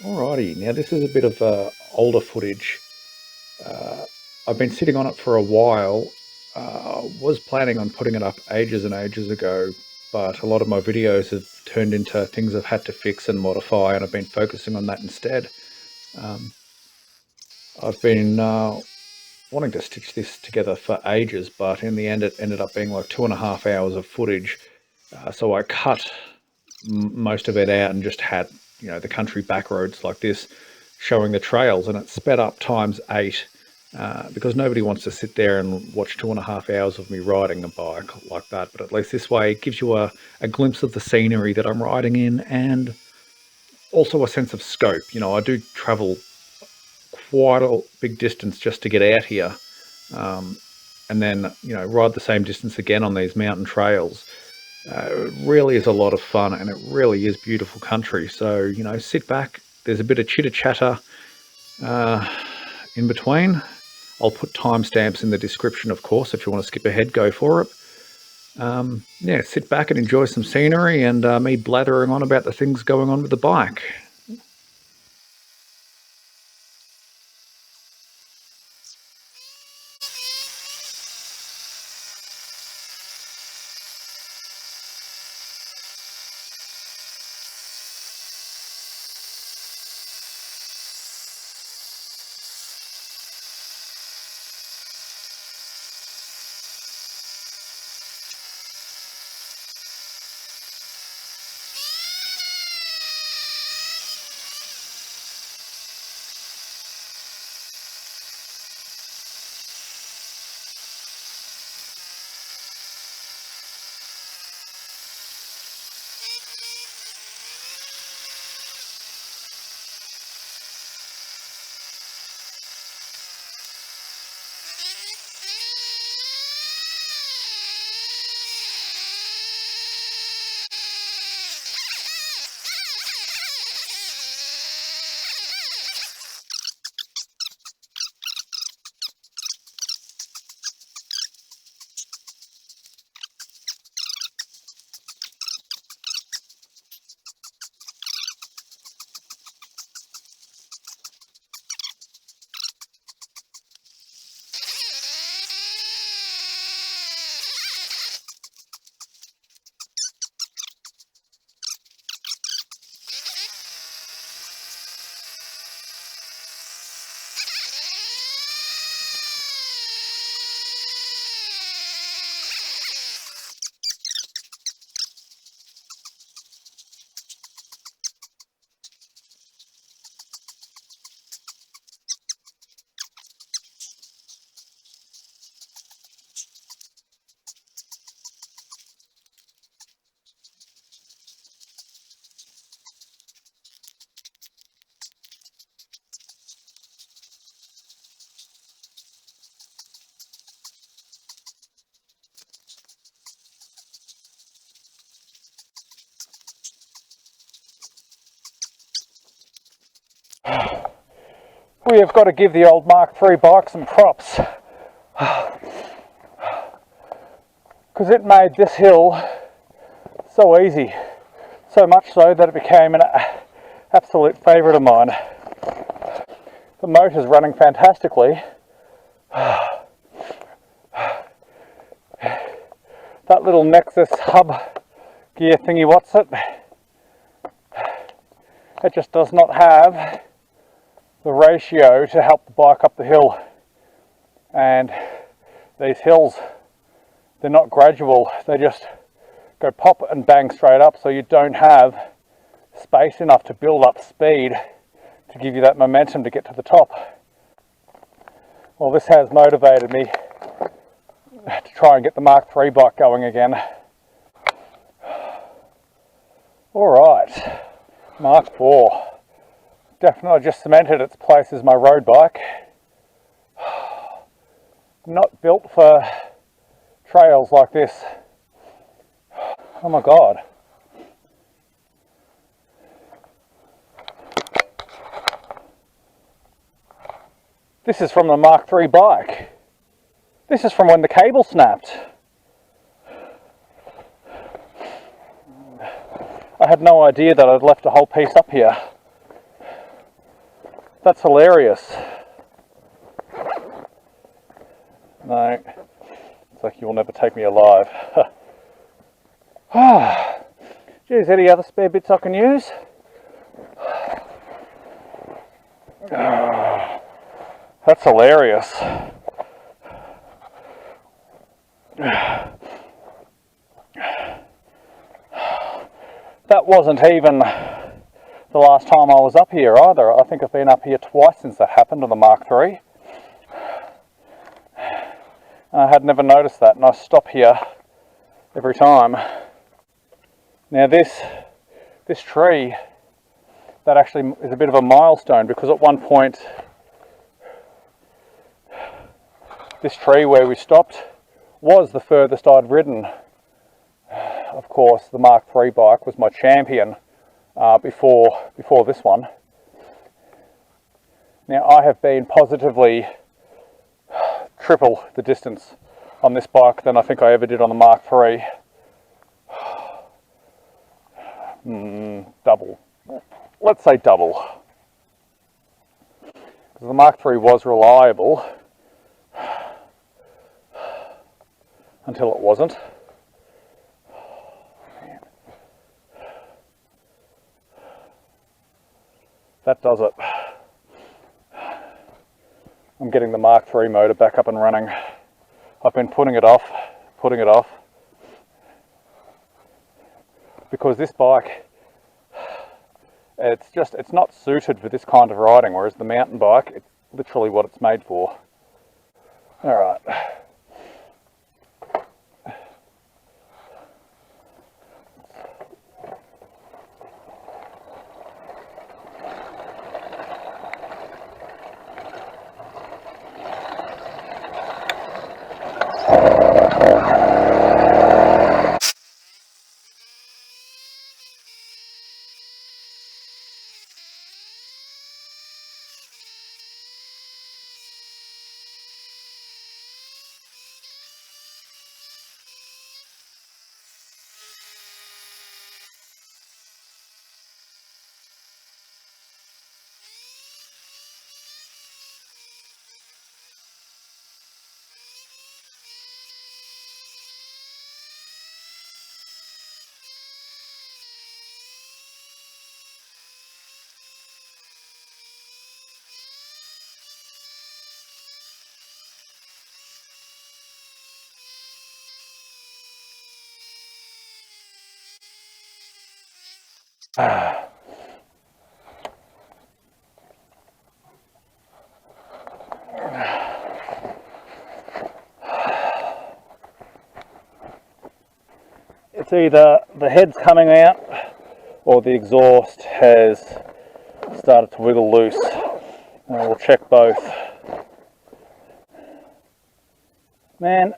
Alrighty, now this is a bit of older footage. I've been sitting on it for a while. Was planning on putting it up ages and ages ago, but a lot of my videos have turned into things I've had to fix and modify, and I've been focusing on that instead. I've been wanting to stitch this together for ages, but in the end it ended up being like 2.5 hours of footage. So I cut most of it out and just had, the country back roads like this showing the trails, and it sped up ×8 because nobody wants to sit there and watch 2.5 hours of me riding a bike like that. But at least this way it gives you a glimpse of the scenery that I'm riding in, and also a sense of scope. I do travel quite a big distance just to get out here, and then ride the same distance again on these mountain trails. It really is a lot of fun, and it really is beautiful country. So sit back. There's a bit of chitter chatter in between. I'll put timestamps in the description, of course. If you want to skip ahead, go for it. Yeah, sit back and enjoy some scenery and me blathering on about the things going on with the bike. We have got to give the old Mk3 bike some props, because it made this hill so easy, so much so that it became an absolute favourite of mine. The motor's running fantastically. That little Nexus hub gear thingy, what's it? It just does not have the ratio to help the bike up the hill. And these hills, they're not gradual, they just go pop and bang straight up, so you don't have space enough to build up speed to give you that momentum to get to the top. Well, this has motivated me to try and get the Mk3 bike going again. Alright, Mark IV. Definitely just cemented its place as my road bike. Not built for trails like this. Oh my god. This is from the Mk3 bike. This is from when the cable snapped. I had no idea that I'd left a whole piece up here. That's hilarious. No, it's like you'll never take me alive. Geez, any other spare bits I can use? That's hilarious. That wasn't even the last time I was up here either. I think I've been up here twice since that happened on the Mk3. I had never noticed that, and I stop here every time. Now this tree, that actually is a bit of a milestone, because at one point this tree where we stopped was the furthest I'd ridden. Of course, the Mk3 bike was my champion before this one. Now I have been positively triple the distance on this bike than I think I ever did on the Mk3. Double. Let's say double. Because the Mk3 was reliable until it wasn't. That does it. I'm getting the Mk3 motor back up and running. I've been putting it off, because this bike, it's not suited for this kind of riding, whereas the mountain bike, it's literally what it's made for. All right. It's either the head's coming out or the exhaust has started to wiggle loose. And we'll check both. Man,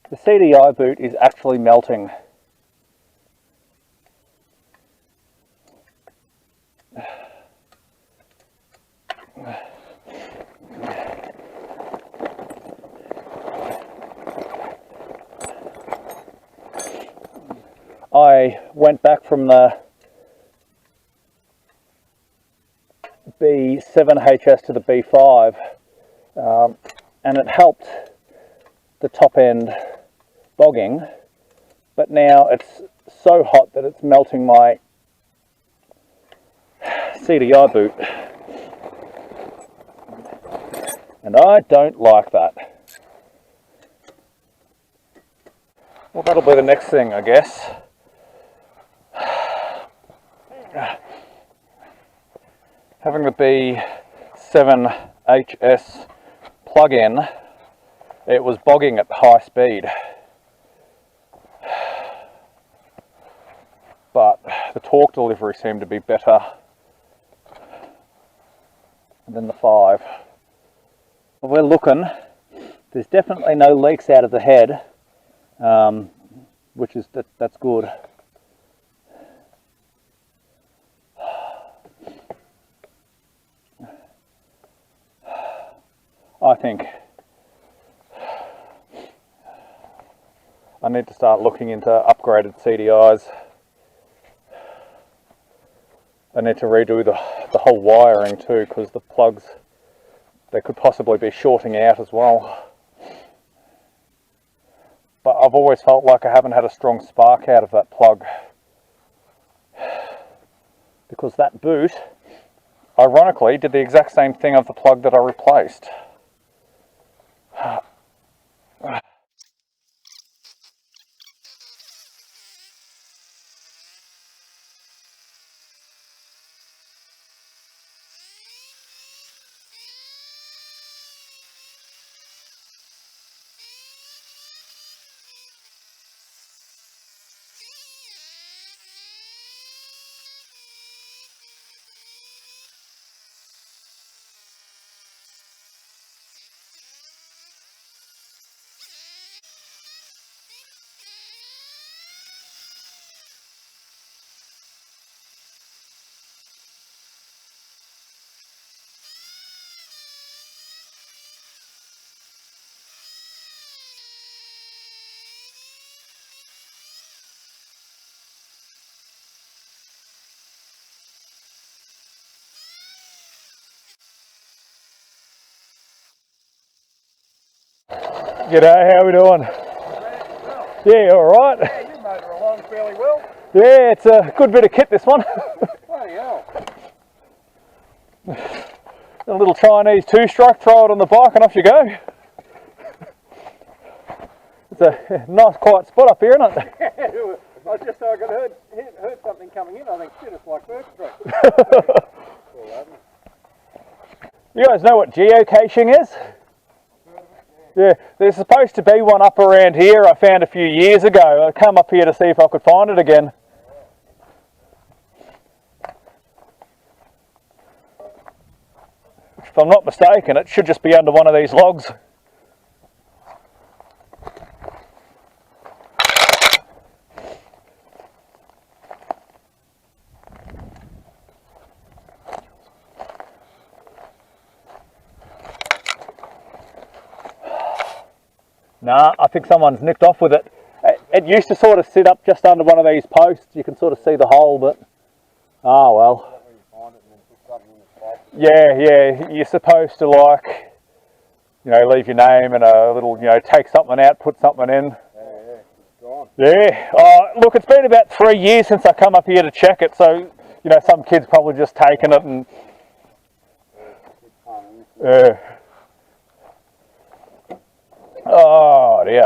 the CDI boot is actually melting. I went back from the B7HS to the B5, and it helped the top end bogging, but now it's so hot that it's melting my CDI boot, and I don't like that. Well, that'll be the next thing, I guess. Having the B7HS plug-in, it was bogging at high speed, but the torque delivery seemed to be better than the 5. We're looking. There's definitely no leaks out of the head, which is that's good. I need to start looking into upgraded CDIs. I need to redo the whole wiring too, because the plugs, they could possibly be shorting out as well. But I've always felt like I haven't had a strong spark out of that plug, because that boot, ironically, did the exact same thing of the plug that I replaced. G'day, how we doing? Yeah, alright. Yeah, you motor along fairly well. Yeah, it's a good bit of kit, this one. Bloody hell. A little Chinese two-stroke, throw it on the bike and off you go. It's a nice quiet spot up here, isn't it? I just thought I could heard something coming in. I think, shit, it's like Burke Street. You guys know what geocaching is? Yeah, there's supposed to be one up around here I found a few years ago. I come up here to see if I could find it again. If I'm not mistaken, it should just be under one of these logs. Nah, I think someone's nicked off with it. It used to sort of sit up just under one of these posts. You can sort of see the hole, but oh well. Yeah, you're supposed to, like, you know, leave your name and a little, you know, take something out, put something in. Yeah, it's gone. Yeah, look, it's been about 3 years since I come up here to check it, so, you know, some kid's probably just taken it and... Yeah. Oh dear.